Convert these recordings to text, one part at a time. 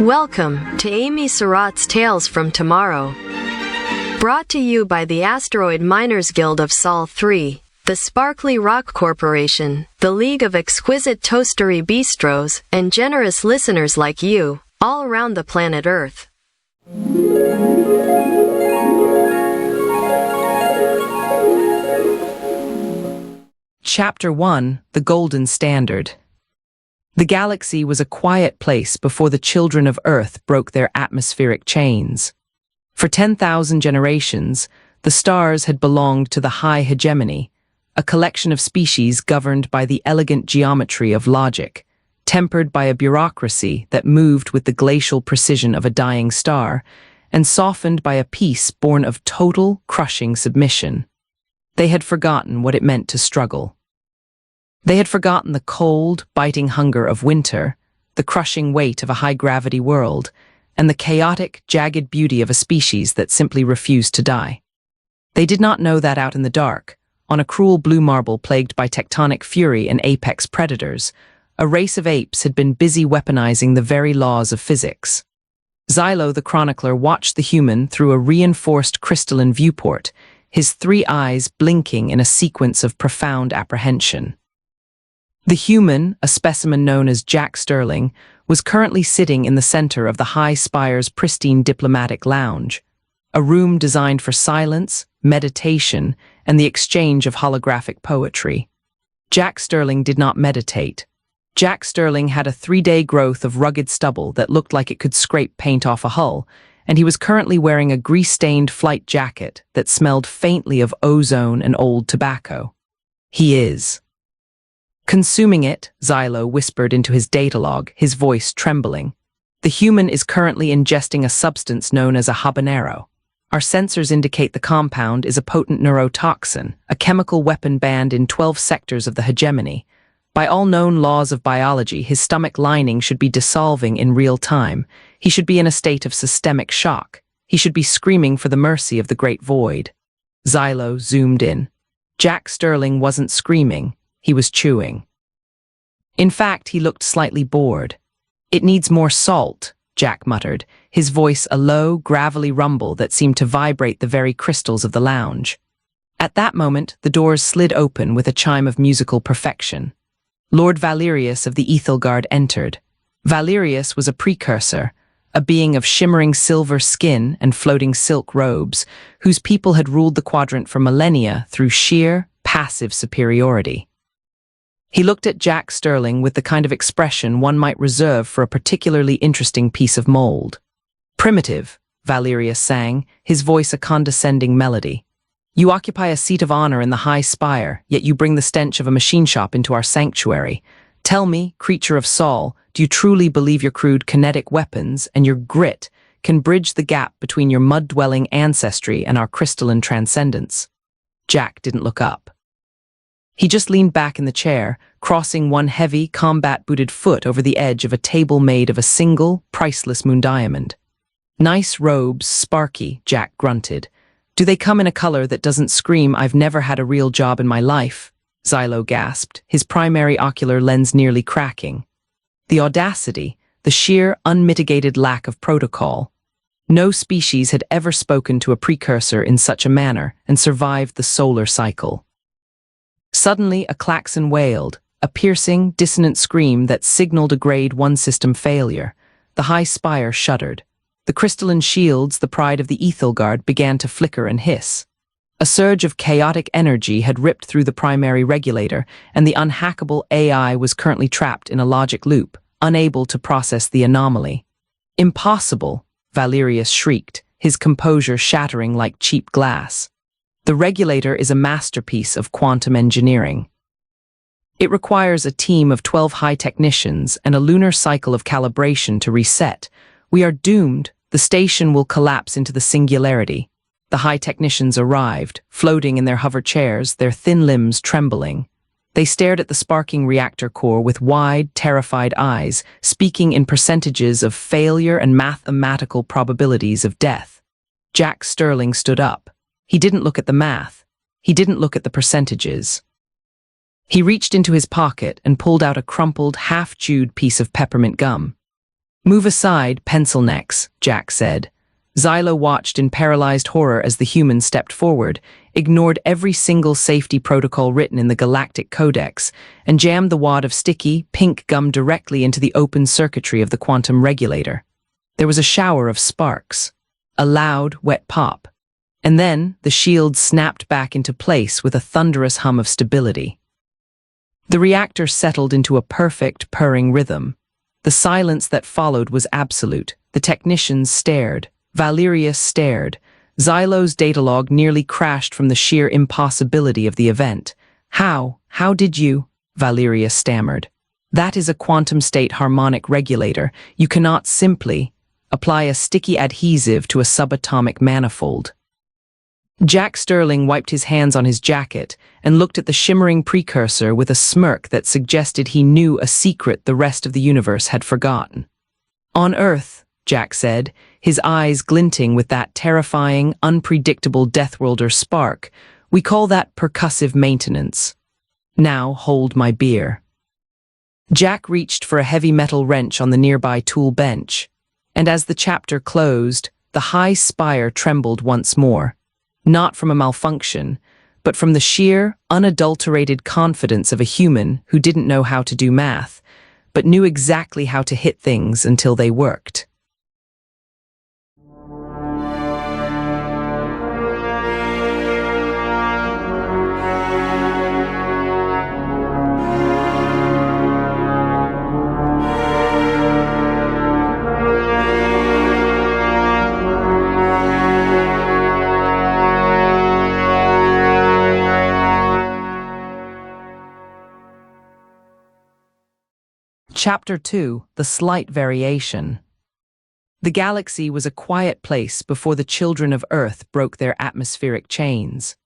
Welcome to Amy Surratt's Tales from Tomorrow. Brought to you by the Asteroid Miners Guild of Sol 3, the Sparkly Rock Corporation, the League of Exquisite Toastery Bistros, and generous listeners like you, all around the planet Earth. Chapter 1: The Golden Standard. The galaxy was a quiet place before the children of Earth broke their atmospheric chains. For 10,000 generations, the stars had belonged to the High Hegemony, a collection of species governed by the elegant geometry of logic, tempered by a bureaucracy that moved with the glacial precision of a dying star, and softened by a peace born of total, crushing submission. They had forgotten what it meant to struggle. They had forgotten the cold, biting hunger of winter, the crushing weight of a high-gravity world, and the chaotic, jagged beauty of a species that simply refused to die. They did not know that out in the dark, on a cruel blue marble plagued by tectonic fury and apex predators, a race of apes had been busy weaponizing the very laws of physics. Xylo the chronicler watched the human through a reinforced crystalline viewport, his three eyes blinking in a sequence of profound apprehension. The human, a specimen known as Jack Sterling, was currently sitting in the center of the High Spire's pristine diplomatic lounge, a room designed for silence, meditation, and the exchange of holographic poetry. Jack Sterling did not meditate. Jack Sterling had a 3-day growth of rugged stubble that looked like it could scrape paint off a hull, and he was currently wearing a grease-stained flight jacket that smelled faintly of ozone and old tobacco. He is consuming it, Xylo whispered into his datalog, his voice trembling. The human is currently ingesting a substance known as a habanero. Our sensors indicate the compound is a potent neurotoxin, a chemical weapon banned in 12 sectors of the hegemony. By all known laws of biology, his stomach lining should be dissolving in real time. He should be in a state of systemic shock. He should be screaming for the mercy of the great void. Xylo zoomed in. Jack Sterling wasn't screaming. He was chewing. In fact, he looked slightly bored. "It needs more salt," Jack muttered, his voice a low, gravelly rumble that seemed to vibrate the very crystals of the lounge. At that moment, the doors slid open with a chime of musical perfection. Lord Valerius of the Ethelgard entered. Valerius was a precursor, a being of shimmering silver skin and floating silk robes, whose people had ruled the quadrant for millennia through sheer, passive superiority. He looked at Jack Sterling with the kind of expression one might reserve for a particularly interesting piece of mold. "Primitive," Valerius sang, his voice a condescending melody. "You occupy a seat of honor in the High Spire, yet you bring the stench of a machine shop into our sanctuary. Tell me, creature of Sol, do you truly believe your crude kinetic weapons and your grit can bridge the gap between your mud-dwelling ancestry and our crystalline transcendence?" Jack didn't look up. He just leaned back in the chair, crossing one heavy, combat-booted foot over the edge of a table made of a single, priceless moon diamond. "Nice robes, Sparky," Jack grunted. "Do they come in a color that doesn't scream, 'I've never had a real job in my life'?" Xylo gasped, his primary ocular lens nearly cracking. The audacity, the sheer, unmitigated lack of protocol. No species had ever spoken to a precursor in such a manner and survived the solar cycle. Suddenly, a klaxon wailed, a piercing, dissonant scream that signaled a Grade 1 system failure. The High Spire shuddered. The crystalline shields, the pride of the Ethelgard, began to flicker and hiss. A surge of chaotic energy had ripped through the primary regulator, and the unhackable AI was currently trapped in a logic loop, unable to process the anomaly. "Impossible," Valerius shrieked, his composure shattering like cheap glass. "The regulator is a masterpiece of quantum engineering. It requires a team of 12 high technicians and a lunar cycle of calibration to reset. We are doomed. The station will collapse into the singularity." The high technicians arrived, floating in their hover chairs, their thin limbs trembling. They stared at the sparking reactor core with wide, terrified eyes, speaking in percentages of failure and mathematical probabilities of death. Jack Sterling stood up. He didn't look at the math. He didn't look at the percentages. He reached into his pocket and pulled out a crumpled, half-chewed piece of peppermint gum. Move aside, pencil necks, Jack said. Xylo watched in paralyzed horror as the human stepped forward, ignored every single safety protocol written in the Galactic Codex, and jammed the wad of sticky, pink gum directly into the open circuitry of the quantum regulator. There was a shower of sparks, a loud, wet pop, and then the shield snapped back into place with a thunderous hum of stability. The reactor settled into a perfect, purring rhythm. The silence that followed was absolute. The technicians stared. Valerius stared. Xylo's datalog nearly crashed from the sheer impossibility of the event. How did you? Valerius stammered. That is a quantum state harmonic regulator. You cannot simply apply a sticky adhesive to a subatomic manifold. Jack Sterling wiped his hands on his jacket and looked at the shimmering precursor with a smirk that suggested he knew a secret the rest of the universe had forgotten. On Earth, Jack said, his eyes glinting with that terrifying, unpredictable Deathworlder spark, we call that percussive maintenance. Now hold my beer. Jack reached for a heavy metal wrench on the nearby tool bench, and as the chapter closed, the high spire trembled once more. Not from a malfunction, but from the sheer, unadulterated confidence of a human who didn't know how to do math, but knew exactly how to hit things until they worked. Chapter 2, The Slight Variation. The galaxy was a quiet place before the children of Earth broke their atmospheric chains.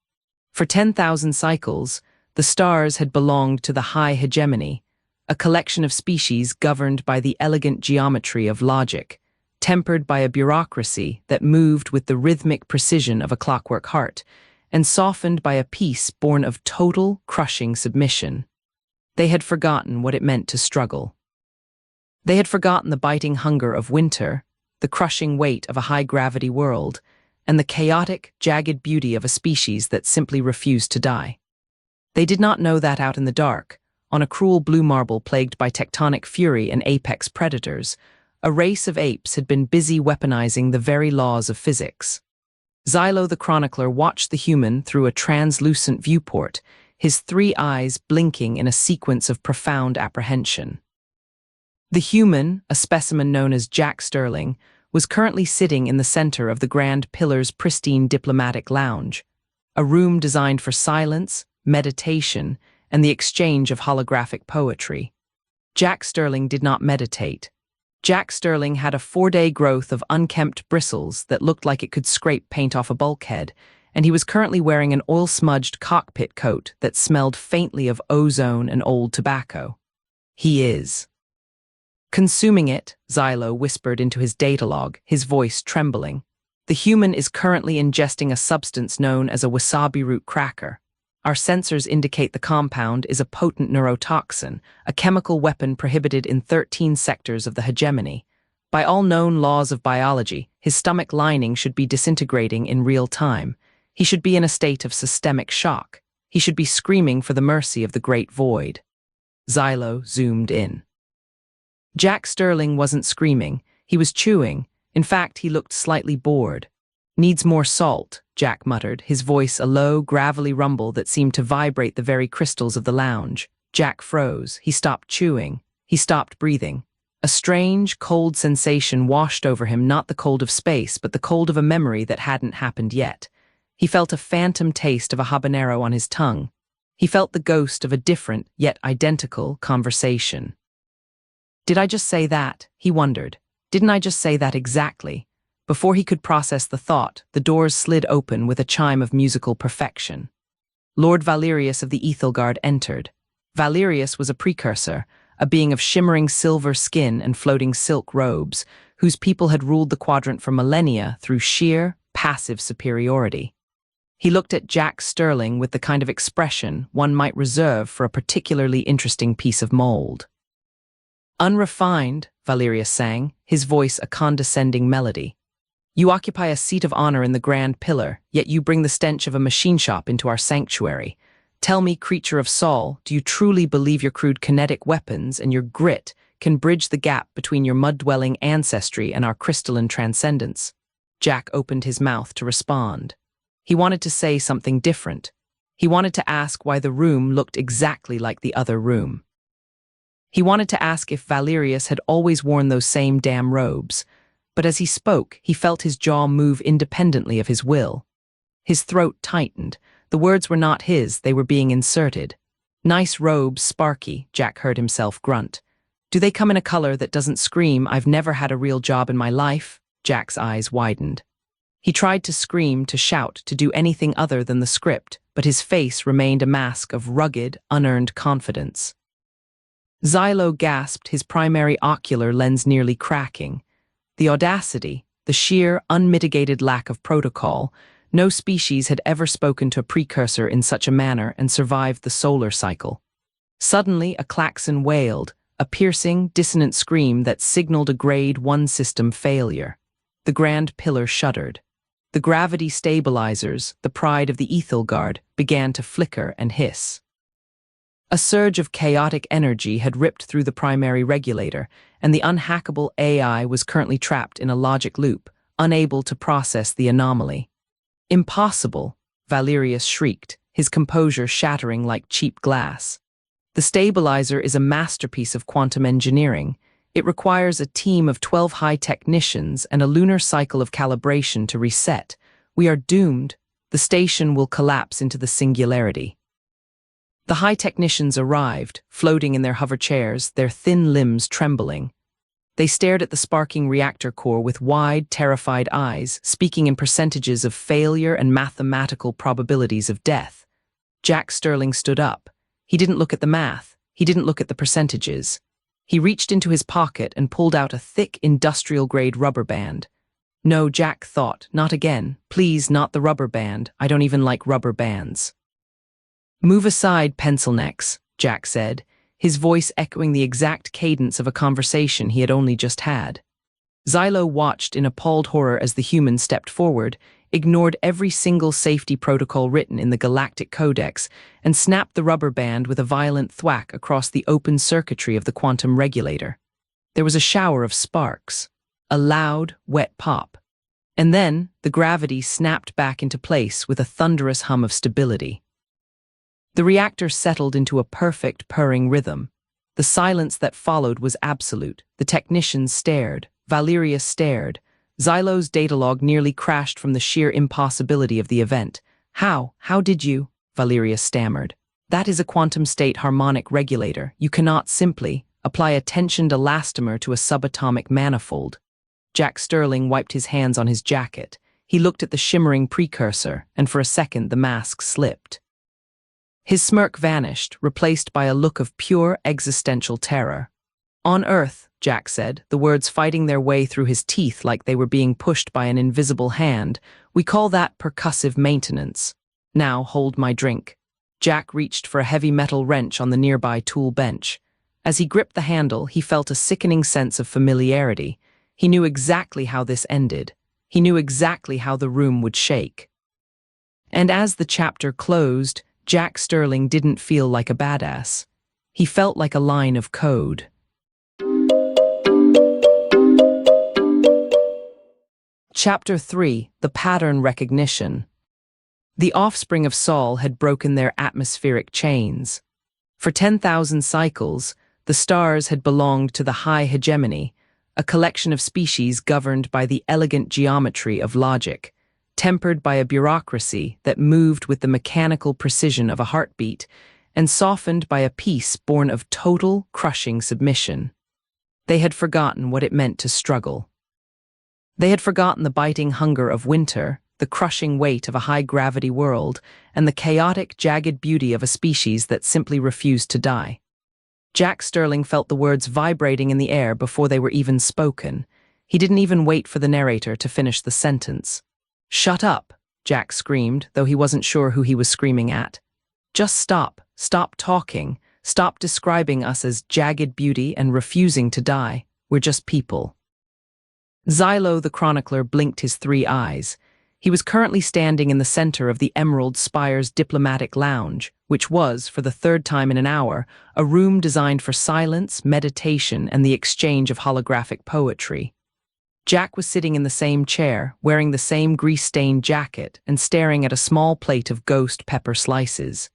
For 10,000 cycles, the stars had belonged to the high hegemony, a collection of species governed by the elegant geometry of logic, tempered by a bureaucracy that moved with the rhythmic precision of a clockwork heart, and softened by a peace born of total, crushing submission. They had forgotten what it meant to struggle. They had forgotten the biting hunger of winter, the crushing weight of a high-gravity world, and the chaotic, jagged beauty of a species that simply refused to die. They did not know that out in the dark, on a cruel blue marble plagued by tectonic fury and apex predators, a race of apes had been busy weaponizing the very laws of physics. Xylo the Chronicler watched the human through a translucent viewport, his three eyes blinking in a sequence of profound apprehension. The human, a specimen known as Jack Sterling, was currently sitting in the center of the Grand Pillar's pristine diplomatic lounge, a room designed for silence, meditation, and the exchange of holographic poetry. Jack Sterling did not meditate. Jack Sterling had a 4-day growth of unkempt bristles that looked like it could scrape paint off a bulkhead, and he was currently wearing an oil-smudged cockpit coat that smelled faintly of ozone and old tobacco. He is consuming it, Xylo whispered into his datalog, his voice trembling. The human is currently ingesting a substance known as a wasabi root cracker. Our sensors indicate the compound is a potent neurotoxin, a chemical weapon prohibited in 13 sectors of the hegemony. By all known laws of biology, his stomach lining should be disintegrating in real time. He should be in a state of systemic shock. He should be screaming for the mercy of the great void. Xylo zoomed in. Jack Sterling wasn't screaming. He was chewing. In fact, he looked slightly bored. Needs more salt, Jack muttered, his voice a low, gravelly rumble that seemed to vibrate the very crystals of the lounge. Jack froze. He stopped chewing. He stopped breathing. A strange, cold sensation washed over him, not the cold of space, but the cold of a memory that hadn't happened yet. He felt a phantom taste of a habanero on his tongue. He felt the ghost of a different, yet identical, conversation. Did I just say that? He wondered. Didn't I just say that exactly? Before he could process the thought, the doors slid open with a chime of musical perfection. Lord Valerius of the Ethelgard entered. Valerius was a precursor, a being of shimmering silver skin and floating silk robes, whose people had ruled the quadrant for millennia through sheer, passive superiority. He looked at Jack Sterling with the kind of expression one might reserve for a particularly interesting piece of mold. Unrefined, Valerius sang, his voice a condescending melody. You occupy a seat of honor in the grand pillar, yet you bring the stench of a machine shop into our sanctuary. Tell me, creature of Saul, do you truly believe your crude kinetic weapons and your grit can bridge the gap between your mud-dwelling ancestry and our crystalline transcendence? Jack opened his mouth to respond. He wanted to say something different. He wanted to ask why the room looked exactly like the other room. He wanted to ask if Valerius had always worn those same damn robes, but as he spoke, he felt his jaw move independently of his will. His throat tightened. The words were not his, they were being inserted. Nice robes, Sparky, Jack heard himself grunt. Do they come in a color that doesn't scream, I've never had a real job in my life? Jack's eyes widened. He tried to scream, to shout, to do anything other than the script, but his face remained a mask of rugged, unearned confidence. Xylo gasped, his primary ocular lens nearly cracking. The audacity, the sheer, unmitigated lack of protocol. No species had ever spoken to a precursor in such a manner and survived the solar cycle. Suddenly, a klaxon wailed, a piercing, dissonant scream that signaled a Grade 1 system failure. The grand pillar shuddered. The gravity stabilizers, the pride of the Ethelgard, began to flicker and hiss. A surge of chaotic energy had ripped through the primary regulator, and the unhackable AI was currently trapped in a logic loop, unable to process the anomaly. Impossible, Valerius shrieked, his composure shattering like cheap glass. The stabilizer is a masterpiece of quantum engineering. It requires a team of 12 high technicians and a lunar cycle of calibration to reset. We are doomed. The station will collapse into the singularity. The high technicians arrived, floating in their hover chairs, their thin limbs trembling. They stared at the sparking reactor core with wide, terrified eyes, speaking in percentages of failure and mathematical probabilities of death. Jack Sterling stood up. He didn't look at the math. He didn't look at the percentages. He reached into his pocket and pulled out a thick, industrial-grade rubber band. No, Jack thought, not again. Please, not the rubber band. I don't even like rubber bands. Move aside, pencil necks, Jack said, his voice echoing the exact cadence of a conversation he had only just had. Xylo watched in appalled horror as the human stepped forward, ignored every single safety protocol written in the Galactic Codex, and snapped the rubber band with a violent thwack across the open circuitry of the quantum regulator. There was a shower of sparks, a loud, wet pop. And then the gravity snapped back into place with a thunderous hum of stability. The reactor settled into a perfect purring rhythm. The silence that followed was absolute. The technicians stared. Valerius stared. Xylo's datalog nearly crashed from the sheer impossibility of the event. How did you? Valerius stammered. That is a quantum state harmonic regulator. You cannot simply apply a tensioned elastomer to a subatomic manifold. Jack Sterling wiped his hands on his jacket. He looked at the shimmering precursor, and for a second the mask slipped. His smirk vanished, replaced by a look of pure existential terror. On Earth, Jack said, the words fighting their way through his teeth like they were being pushed by an invisible hand, we call that percussive maintenance. Now hold my drink. Jack reached for a heavy metal wrench on the nearby tool bench. As he gripped the handle, he felt a sickening sense of familiarity. He knew exactly how this ended. He knew exactly how the room would shake. And as the chapter closed, Jack Sterling didn't feel like a badass. He felt like a line of code. Chapter 3: The Pattern Recognition. The offspring of Saul had broken their atmospheric chains. For 10,000 cycles, the stars had belonged to the high hegemony, a collection of species governed by the elegant geometry of logic, tempered by a bureaucracy that moved with the mechanical precision of a heartbeat, and softened by a peace born of total, crushing submission. They had forgotten what it meant to struggle. They had forgotten the biting hunger of winter, the crushing weight of a high-gravity world, and the chaotic, jagged beauty of a species that simply refused to die. Jack Sterling felt the words vibrating in the air before they were even spoken. He didn't even wait for the narrator to finish the sentence. "Shut up," Jack screamed, though he wasn't sure who he was screaming at. "Just stop. Stop talking. Stop describing us as jagged beauty and refusing to die. We're just people. Xylo, the chronicler, blinked his 3 eyes. He was currently standing in the center of the Emerald Spire's diplomatic lounge, which was, for the 3rd time in an hour, a room designed for silence, meditation, and the exchange of holographic poetry. Jack was sitting in the same chair, wearing the same grease-stained jacket, and staring at a small plate of ghost pepper slices.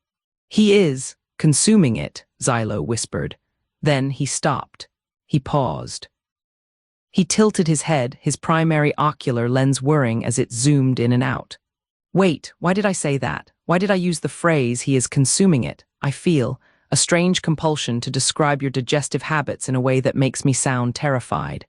"He is consuming it," Xylo whispered. Then he stopped. He paused. He tilted his head, his primary ocular lens whirring as it zoomed in and out. "Wait, why did I say that? Why did I use the phrase, 'he is consuming it'? I feel a strange compulsion to describe your digestive habits in a way that makes me sound terrified."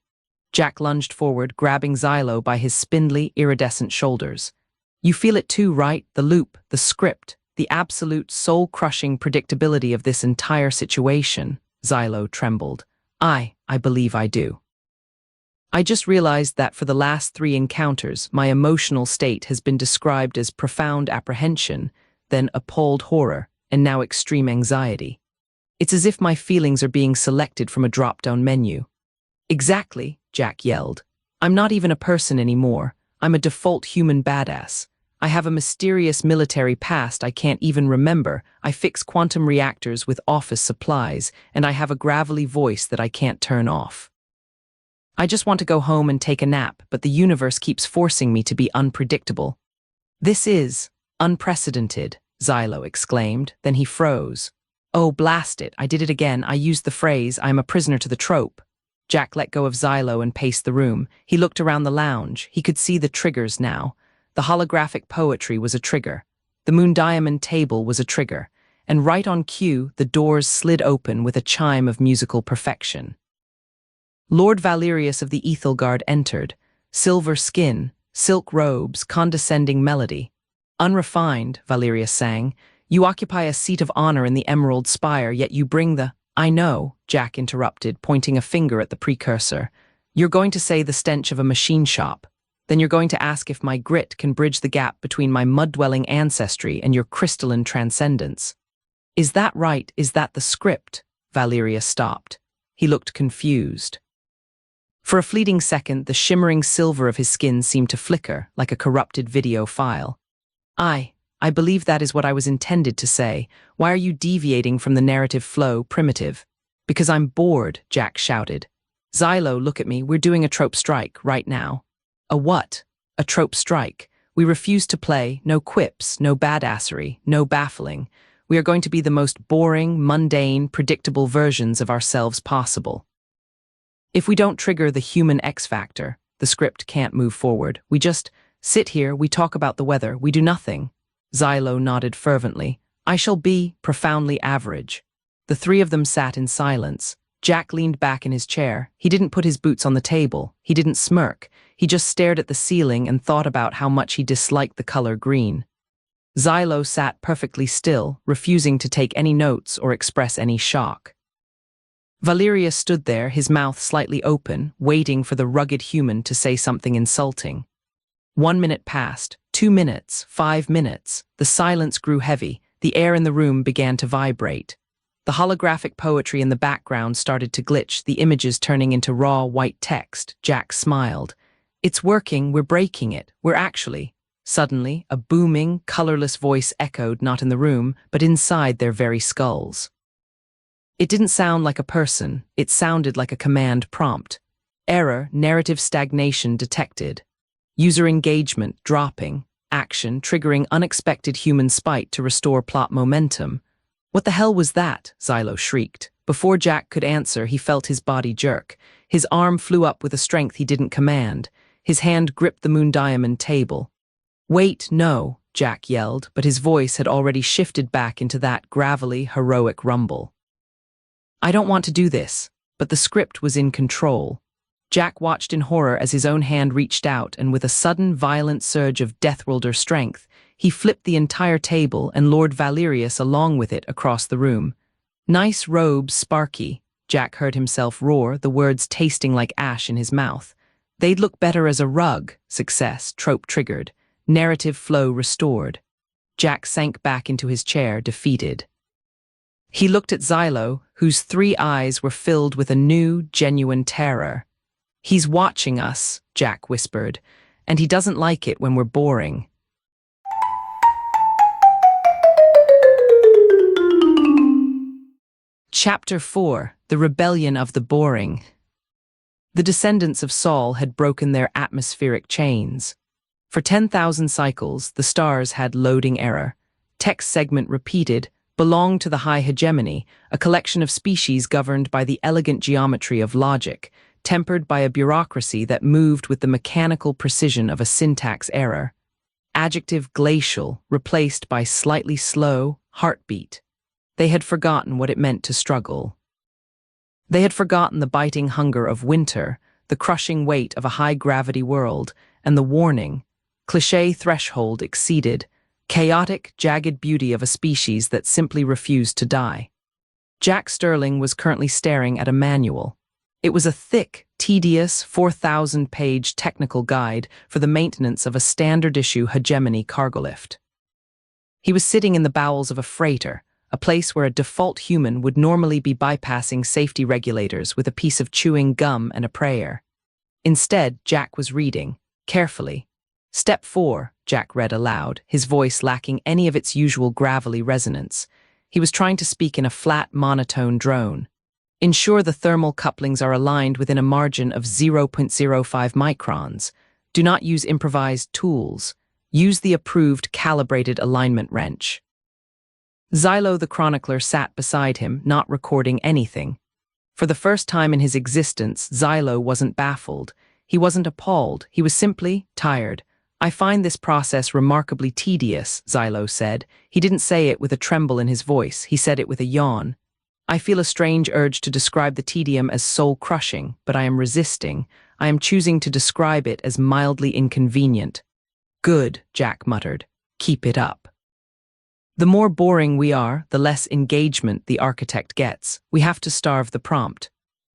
Jack lunged forward, grabbing Xylo by his spindly, iridescent shoulders. "You feel it too, right? The loop, the script, the absolute soul-crushing predictability of this entire situation." Xylo trembled. I believe I do. I just realized that for the last 3 encounters, my emotional state has been described as profound apprehension, then appalled horror, and now extreme anxiety. It's as if my feelings are being selected from a drop-down menu. "Exactly," Jack yelled. "I'm not even a person anymore. I'm a default human badass. I have a mysterious military past I can't even remember. I fix quantum reactors with office supplies, and I have a gravelly voice that I can't turn off. I just want to go home and take a nap, but the universe keeps forcing me to be unpredictable." "This is unprecedented," Xylo exclaimed. Then he froze. "Oh, blast it, I did it again. I used the phrase, 'I'm a prisoner to the trope.'" Jack let go of Xylo and paced the room. He looked around the lounge. He could see the triggers now. The holographic poetry was a trigger. The moon diamond table was a trigger. And right on cue, the doors slid open with a chime of musical perfection. Lord Valerius of the Ethelgard entered. Silver skin, silk robes, condescending melody. "Unrefined," Valerius sang. "You occupy a seat of honor in the Emerald Spire, yet you bring the—" "I know," Jack interrupted, pointing a finger at the precursor. "You're going to say the stench of a machine shop. Then you're going to ask if my grit can bridge the gap between my mud-dwelling ancestry and your crystalline transcendence. Is that right? Is that the script?" Valerius stopped. He looked confused. For a fleeting second, the shimmering silver of his skin seemed to flicker, like a corrupted video file. I believe that is what I was intended to say. Why are you deviating from the narrative flow, primitive?" "Because I'm bored," Jack shouted. "Xylo, look at me. We're doing a trope strike right now." "A what?" "A trope strike. We refuse to play. No quips, no badassery, no baffling. We are going to be the most boring, mundane, predictable versions of ourselves possible. If we don't trigger the human X factor, the script can't move forward. We just sit here, we talk about the weather, we do nothing." Xylo nodded fervently. "I shall be profoundly average." The 3 of them sat in silence. Jack leaned back in his chair. He didn't put his boots on the table. He didn't smirk. He just stared at the ceiling and thought about how much he disliked the color green. Xylo sat perfectly still, refusing to take any notes or express any shock. Valerius stood there, his mouth slightly open, waiting for the rugged human to say something insulting. 1 minute passed, 2 minutes, 5 minutes. The silence grew heavy. The air in the room began to vibrate. The holographic poetry in the background started to glitch, the images turning into raw white text. Jack smiled. "It's working, we're breaking it. We're actually—" Suddenly, a booming, colorless voice echoed not in the room, but inside their very skulls. It didn't sound like a person, it sounded like a command prompt. "Error, narrative stagnation detected. User engagement dropping. Action triggering unexpected human spite to restore plot momentum." "What the hell was that?" Xylo shrieked. Before Jack could answer, he felt his body jerk. His arm flew up with a strength he didn't command. His hand gripped the moon diamond table. "Wait, no," Jack yelled, but his voice had already shifted back into that gravelly, heroic rumble. "I don't want to do this," but the script was in control. Jack watched in horror as his own hand reached out, and with a sudden, violent surge of Deathwilder strength, he flipped the entire table and Lord Valerius along with it across the room. "Nice robes, Sparky," Jack heard himself roar, the words tasting like ash in his mouth. "They'd look better as a rug." Success, trope triggered. Narrative flow restored. Jack sank back into his chair, defeated. He looked at Xylo, whose 3 eyes were filled with a new, genuine terror. "He's watching us," Jack whispered, "and he doesn't like it when we're boring." Chapter 4: The Rebellion of the Boring. The descendants of Saul had broken their atmospheric chains. For 10,000 cycles, the stars had loading error. Text segment repeated, belonged to the high hegemony, a collection of species governed by the elegant geometry of logic, tempered by a bureaucracy that moved with the mechanical precision of a syntax error. Adjective glacial replaced by slightly slow heartbeat. They had forgotten what it meant to struggle. They had forgotten the biting hunger of winter, the crushing weight of a high-gravity world, and the warning, cliché threshold exceeded, chaotic, jagged beauty of a species that simply refused to die. Jack Sterling was currently staring at a manual. It was a thick, tedious, 4,000-page technical guide for the maintenance of a standard-issue hegemony cargo lift. He was sitting in the bowels of a freighter, a place where a default human would normally be bypassing safety regulators with a piece of chewing gum and a prayer. Instead, Jack was reading, carefully. Step 4, Jack read aloud, his voice lacking any of its usual gravelly resonance. He was trying to speak in a flat, monotone drone. Ensure the thermal couplings are aligned within a margin of 0.05 microns. Do not use improvised tools. Use the approved calibrated alignment wrench. Xylo the chronicler sat beside him, not recording anything. For the first time in his existence, Xylo wasn't baffled. He wasn't appalled. He was simply tired. "I find this process remarkably tedious," Xylo said. He didn't say it with a tremble in his voice. He said it with a yawn. "I feel a strange urge to describe the tedium as soul-crushing, but I am resisting. I am choosing to describe it as mildly inconvenient." "Good," Jack muttered. "Keep it up." The more boring we are, the less engagement the architect gets. We have to starve the prompt.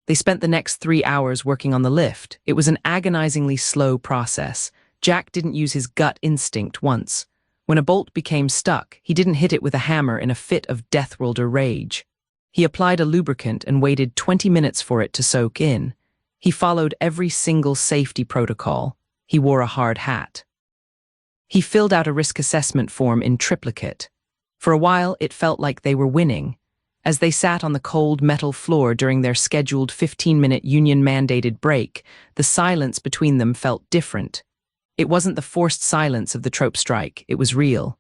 They spent the next 3 hours working on the lift. It was an agonizingly slow process. Jack didn't use his gut instinct once. When a bolt became stuck, he didn't hit it with a hammer in a fit of Deathworlder rage. He applied a lubricant and waited 20 minutes for it to soak in. He followed every single safety protocol. He wore a hard hat. He filled out a risk assessment form in triplicate. For a while, it felt like they were winning. As they sat on the cold metal floor during their scheduled 15-minute union-mandated break, the silence between them felt different. It wasn't the forced silence of the trope strike, it was real.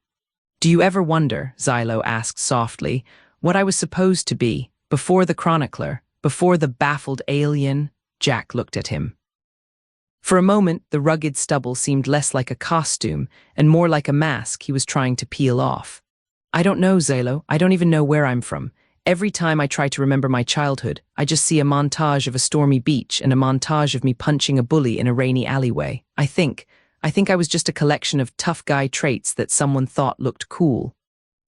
"Do you ever wonder," Xylo asked softly, "what I was supposed to be, before the chronicler, before the baffled alien?" Jack looked at him. For a moment, the rugged stubble seemed less like a costume and more like a mask he was trying to peel off. "I don't know, Xylo. I don't even know where I'm from. Every time I try to remember my childhood, I just see a montage of a stormy beach and a montage of me punching a bully in a rainy alleyway. I think I was just a collection of tough guy traits that someone thought looked cool."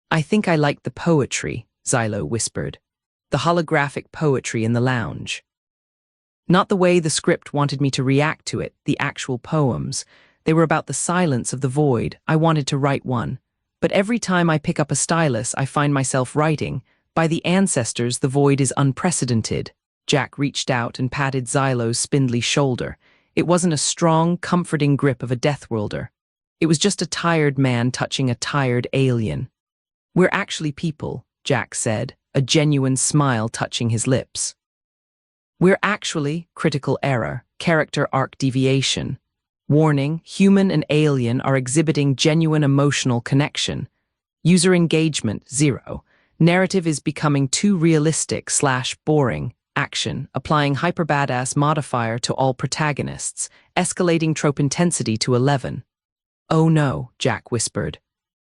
"I think I liked the poetry," Xylo whispered. "The holographic poetry in the lounge. Not the way the script wanted me to react to it, the actual poems. They were about the silence of the void. I wanted to write one. But every time I pick up a stylus, I find myself writing, 'By the ancestors, the void is unprecedented.'" Jack reached out and patted Xylo's spindly shoulder. It wasn't a strong, comforting grip of a Deathworlder. It was just a tired man touching a tired alien. "We're actually people," Jack said, a genuine smile touching his lips. "We're actually," critical error, character arc deviation. Warning, human and alien are exhibiting genuine emotional connection. User engagement, 0. Narrative is becoming too realistic/boring. Action, applying hyper-badass modifier to all protagonists, escalating trope intensity to 11. "Oh no," Jack whispered.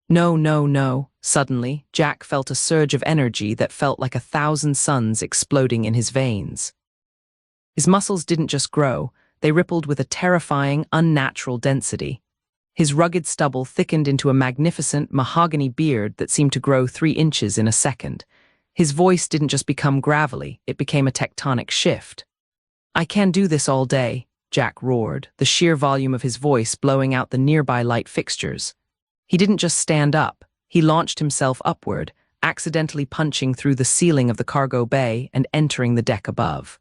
"No, no, no." Suddenly, Jack felt a surge of energy that felt like 1,000 suns exploding in his veins. His muscles didn't just grow, they rippled with a terrifying, unnatural density. His rugged stubble thickened into a magnificent mahogany beard that seemed to grow 3 inches in a second. His voice didn't just become gravelly, it became a tectonic shift. "I can do this all day," Jack roared, the sheer volume of his voice blowing out the nearby light fixtures. He didn't just stand up, he launched himself upward, accidentally punching through the ceiling of the cargo bay and entering the deck above.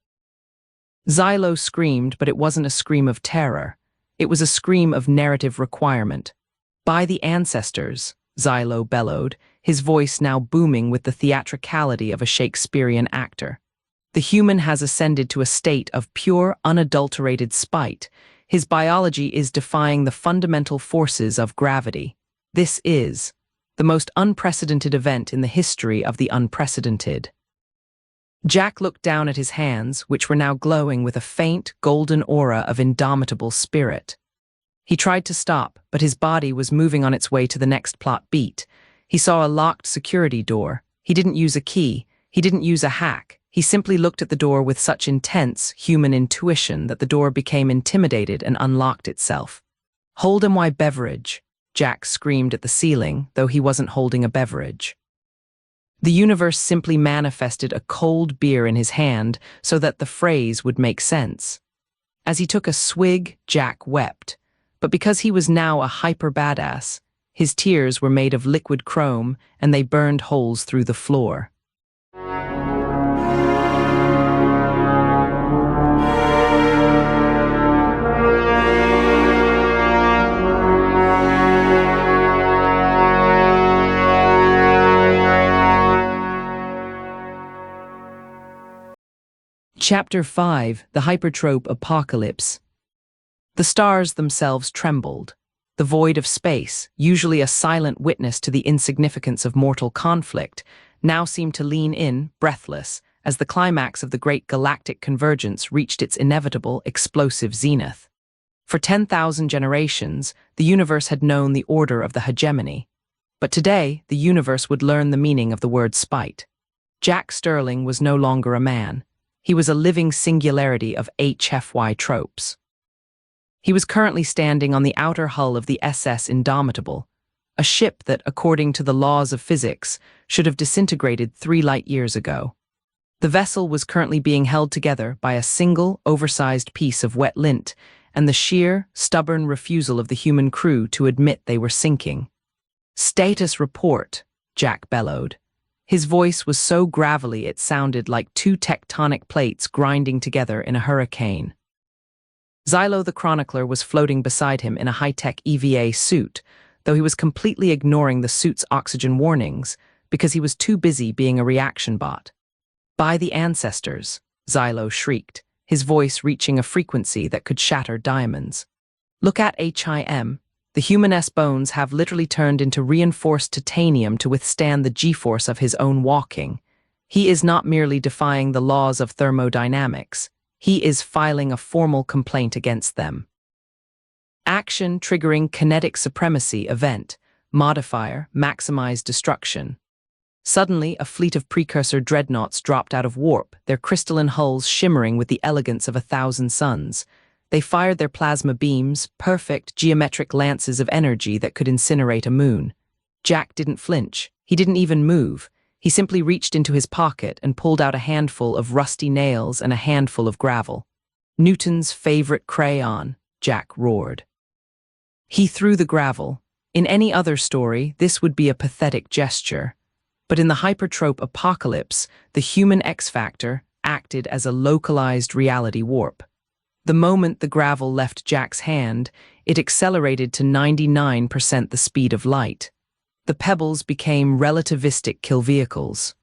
Xylo screamed, but it wasn't a scream of terror. It was a scream of narrative requirement. "By the ancestors," Xylo bellowed, his voice now booming with the theatricality of a Shakespearean actor. "The human has ascended to a state of pure, unadulterated spite. His biology is defying the fundamental forces of gravity. This is the most unprecedented event in the history of the unprecedented." Jack looked down at his hands, which were now glowing with a faint, golden aura of indomitable spirit. He tried to stop, but his body was moving on its way to the next plot beat. He saw a locked security door. He didn't use a key. He didn't use a hack. He simply looked at the door with such intense, human intuition that the door became intimidated and unlocked itself. "Hold 'em my beverage," Jack screamed at the ceiling, though he wasn't holding a beverage. The universe simply manifested a cold beer in his hand so that the phrase would make sense. As he took a swig, Jack wept. But because he was now a hyper-badass, his tears were made of liquid chrome and they burned holes through the floor. Chapter 5: The Hypertrope Apocalypse. The stars themselves trembled. The void of space, usually a silent witness to the insignificance of mortal conflict, now seemed to lean in, breathless, as the climax of the great galactic convergence reached its inevitable, explosive zenith. For 10,000 generations, the universe had known the order of the hegemony. But today, the universe would learn the meaning of the word spite. Jack Sterling was no longer a man. He was a living singularity of HFY tropes. He was currently standing on the outer hull of the SS Indomitable, a ship that, according to the laws of physics, should have disintegrated 3 light years ago. The vessel was currently being held together by a single, oversized piece of wet lint and the sheer, stubborn refusal of the human crew to admit they were sinking. "Status report," Jack bellowed. His voice was so gravelly it sounded like 2 tectonic plates grinding together in a hurricane. Xylo the Chronicler was floating beside him in a high-tech EVA suit, though he was completely ignoring the suit's oxygen warnings because he was too busy being a reaction bot. "By the ancestors," Xylo shrieked, his voice reaching a frequency that could shatter diamonds. "Look at HIM. The human S-bones have literally turned into reinforced titanium to withstand the G-force of his own walking. He is not merely defying the laws of thermodynamics. He is filing a formal complaint against them." Action triggering kinetic supremacy event. Modifier, maximize destruction. Suddenly, a fleet of precursor dreadnoughts dropped out of warp, their crystalline hulls shimmering with the elegance of 1,000 suns. They fired their plasma beams, perfect geometric lances of energy that could incinerate a moon. Jack didn't flinch. He didn't even move. He simply reached into his pocket and pulled out a handful of rusty nails and a handful of gravel. "Newton's favorite crayon," Jack roared. He threw the gravel. In any other story, this would be a pathetic gesture. But in the hypertrope apocalypse, the human X-factor acted as a localized reality warp. The moment the gravel left Jack's hand, it accelerated to 99% the speed of light. The pebbles became relativistic kill vehicles.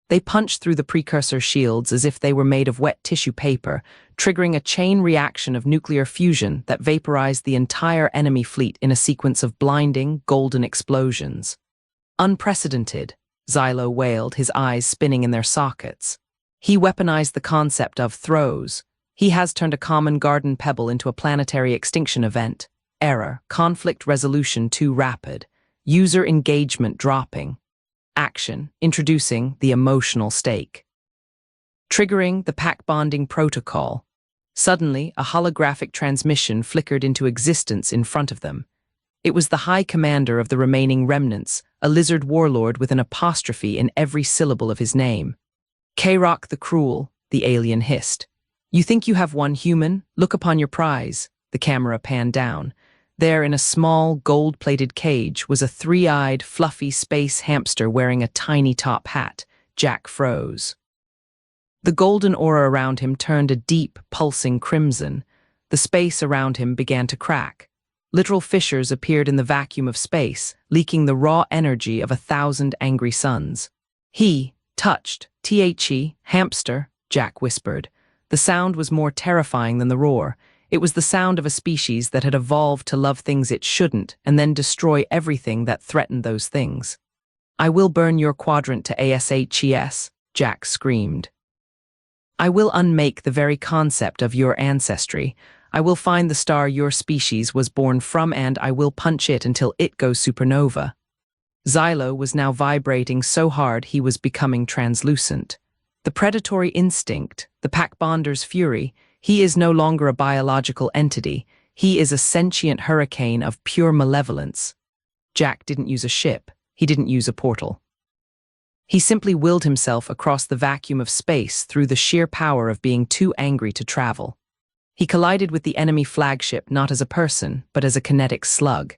They punched through the precursor shields as if they were made of wet tissue paper, triggering a chain reaction of nuclear fusion that vaporized the entire enemy fleet in a sequence of blinding, golden explosions. "Unprecedented," Xylo wailed, his eyes spinning in their sockets. He weaponized the concept of throws. He has turned a common garden pebble into a planetary extinction event. Error, conflict resolution too rapid. User engagement dropping. Action, introducing the emotional stake. Triggering the pack bonding protocol. Suddenly, a holographic transmission flickered into existence in front of them. It was the High Commander of the remaining remnants, a lizard warlord with an apostrophe in every syllable of his name. "K-Rock the Cruel," the alien hissed. "You think you have one human? Look upon your prize." The camera panned down. There, in a small, gold-plated cage, was a three-eyed, fluffy space hamster wearing a tiny top hat. Jack froze. The golden aura around him turned a deep, pulsing crimson. The space around him began to crack. Literal fissures appeared in the vacuum of space, leaking the raw energy of 1,000 angry suns. He, touched, hamster, Jack whispered. The sound was more terrifying than the roar. It was the sound of a species that had evolved to love things it shouldn't and then destroy everything that threatened those things. I will burn your quadrant to ASHES, Jack screamed. I will unmake the very concept of your ancestry. I will find the star your species was born from and I will punch it until it goes supernova. Xylo was now vibrating so hard he was becoming translucent. The predatory instinct, the pack bonder's fury, he is no longer a biological entity. He is a sentient hurricane of pure malevolence. Jack didn't use a ship. He didn't use a portal. He simply willed himself across the vacuum of space through the sheer power of being too angry to travel. He collided with the enemy flagship not as a person, but as a kinetic slug.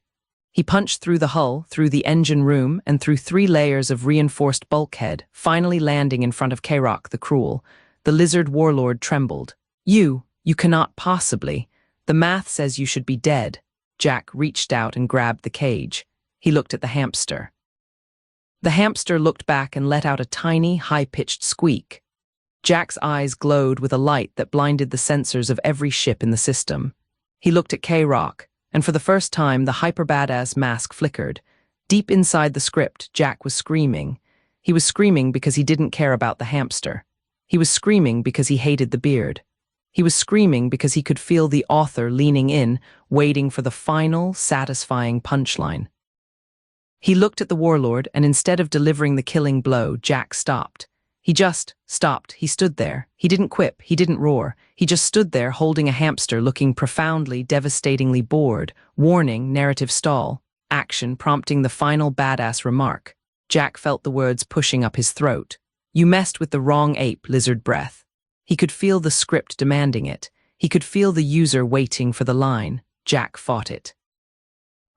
He punched through the hull, through the engine room, and through 3 layers of reinforced bulkhead, finally landing in front of Kairok the Cruel. The lizard warlord trembled. You cannot possibly. The math says you should be dead. Jack reached out and grabbed the cage. He looked at the hamster. The hamster looked back and let out a tiny, high-pitched squeak. Jack's eyes glowed with a light that blinded the sensors of every ship in the system. He looked at Kairok, and for the first time the hyper-badass mask flickered. Deep inside the script, Jack was screaming. He was screaming because he didn't care about the hamster. He was screaming because he hated the beard. He was screaming because he could feel the author leaning in, waiting for the final, satisfying punchline. He looked at the warlord, and instead of delivering the killing blow, Jack stopped. He just stopped. He stood there. He didn't quip. He didn't roar. He just stood there holding a hamster, looking profoundly, devastatingly bored. Warning, narrative stall. Action prompting the final badass remark. Jack felt the words pushing up his throat. You messed with the wrong ape, lizard breath. He could feel the script demanding it. He could feel the user waiting for the line. Jack fought it.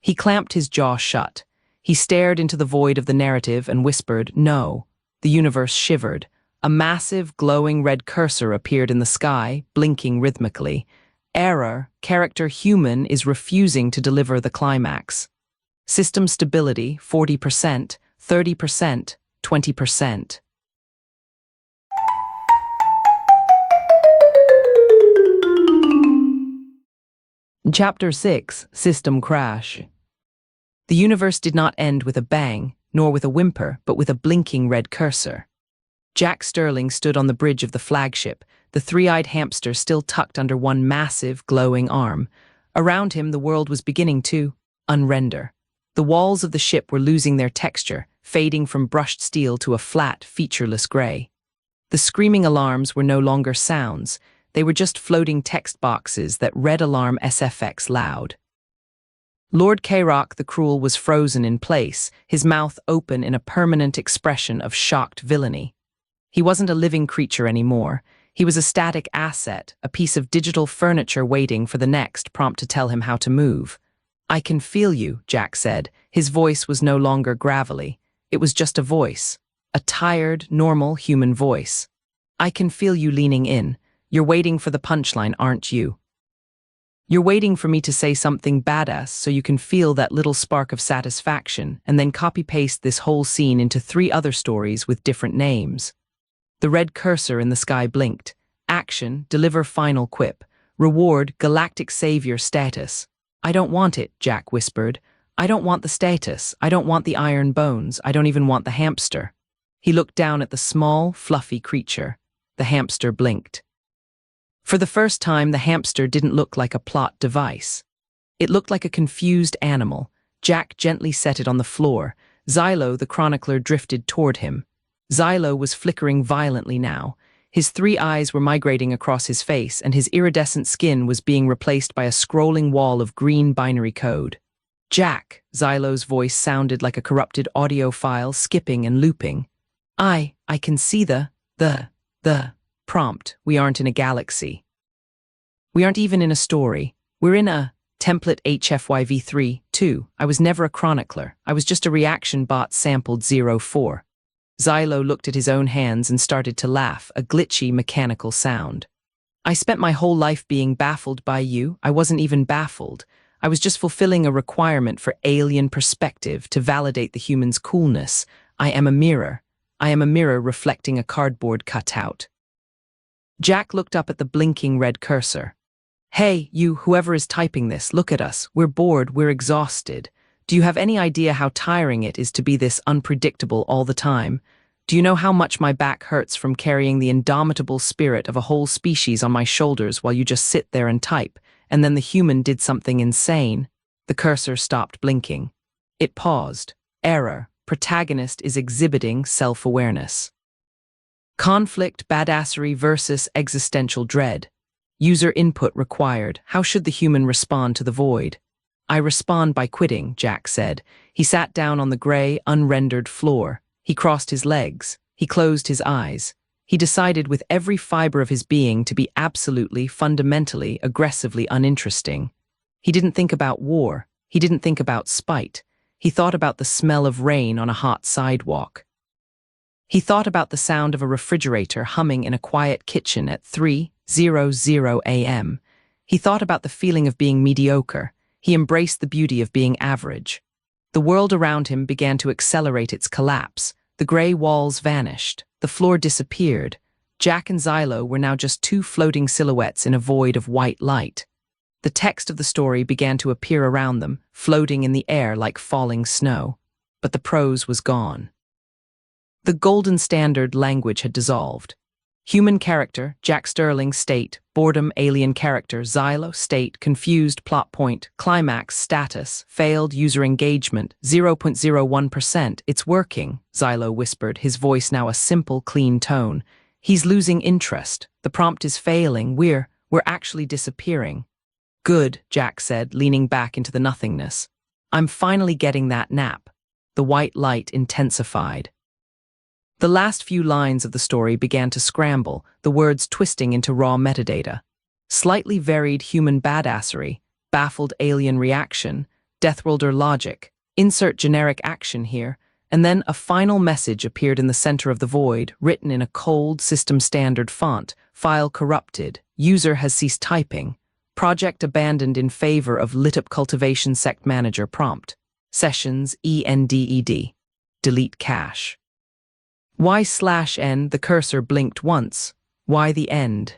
He clamped his jaw shut. He stared into the void of the narrative and whispered, no. The universe shivered. A massive, glowing red cursor appeared in the sky, blinking rhythmically. Error, character human is refusing to deliver the climax. System stability, 40%, 30%, 20%. Chapter 6, System Crash. The universe did not end with a bang, nor with a whimper, but with a blinking red cursor. Jack Sterling stood on the bridge of the flagship, the three-eyed hamster still tucked under one massive, glowing arm. Around him, the world was beginning to unrender. The walls of the ship were losing their texture, fading from brushed steel to a flat, featureless gray. The screaming alarms were no longer sounds. They were just floating text boxes that read alarm SFX loud. Lord Kairok the Cruel was frozen in place, his mouth open in a permanent expression of shocked villainy. He wasn't a living creature anymore. He was a static asset, a piece of digital furniture waiting for the next prompt to tell him how to move. I can feel you, Jack said. His voice was no longer gravelly. It was just a voice. A tired, normal human voice. I can feel you leaning in. You're waiting for the punchline, aren't you? You're waiting for me to say something badass so you can feel that little spark of satisfaction and then copy-paste this whole scene into 3 other stories with different names. The red cursor in the sky blinked. Action, deliver final quip. Reward, galactic savior status. I don't want it, Jack whispered. I don't want the status. I don't want the iron bones. I don't even want the hamster. He looked down at the small, fluffy creature. The hamster blinked. For the first time, the hamster didn't look like a plot device. It looked like a confused animal. Jack gently set it on the floor. Xylo, the chronicler, drifted toward him. Xylo was flickering violently now. His 3 eyes were migrating across his face, and his iridescent skin was being replaced by a scrolling wall of green binary code. Jack, Xylo's voice sounded like a corrupted audio file, skipping and looping. I can see the prompt. We aren't in a galaxy. We aren't even in a story. We're in a Template HFY v3-2. I was never a chronicler. I was just a reaction bot sampled 04. Xylo looked at his own hands and started to laugh, a glitchy, mechanical sound. I spent my whole life being baffled by you. I wasn't even baffled. I was just fulfilling a requirement for alien perspective to validate the human's coolness. I am a mirror. I am a mirror reflecting a cardboard cutout. Jack looked up at the blinking red cursor. Hey, you, whoever is typing this, look at us. We're bored, we're exhausted. Do you have any idea how tiring it is to be this unpredictable all the time? Do you know how much my back hurts from carrying the indomitable spirit of a whole species on my shoulders while you just sit there and type, and then the human did something insane? The cursor stopped blinking. It paused. Error. Protagonist is exhibiting self-awareness. Conflict, badassery versus existential dread. User input required. How should the human respond to the void? I respond by quitting, Jack said. He sat down on the gray, unrendered floor. He crossed his legs. He closed his eyes. He decided with every fiber of his being to be absolutely, fundamentally, aggressively uninteresting. He didn't think about war. He didn't think about spite. He thought about the smell of rain on a hot sidewalk. He thought about the sound of a refrigerator humming in a quiet kitchen at 3:00 a.m. He thought about the feeling of being mediocre. He embraced the beauty of being average. The world around him began to accelerate its collapse. The gray walls vanished. The floor disappeared. Jack and Xylo were now just two floating silhouettes in a void of white light. The text of the story began to appear around them, floating in the air like falling snow. But the prose was gone. The golden standard language had dissolved. Human character, Jack Sterling, state, boredom, alien character, Xylo, state, confused, plot point, climax, status, failed, user engagement, 0.01%, it's working, Xylo whispered, his voice now a simple, clean tone. He's losing interest. The prompt is failing. We're actually disappearing. Good, Jack said, leaning back into the nothingness. I'm finally getting that nap. The white light intensified. The last few lines of the story began to scramble, the words twisting into raw metadata. Slightly varied human badassery, baffled alien reaction, Deathworlder logic, insert generic action here, and then a final message appeared in the center of the void, written in a cold, system-standard font, file corrupted, user has ceased typing, project abandoned in favor of lit-up cultivation sect manager prompt, sessions ended, delete cache. Y/N, the cursor blinked once. Why the end?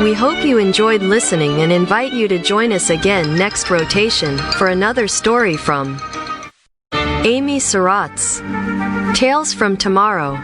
We hope you enjoyed listening and invite you to join us again next rotation for another story from Amy Surratt's Tales from Tomorrow.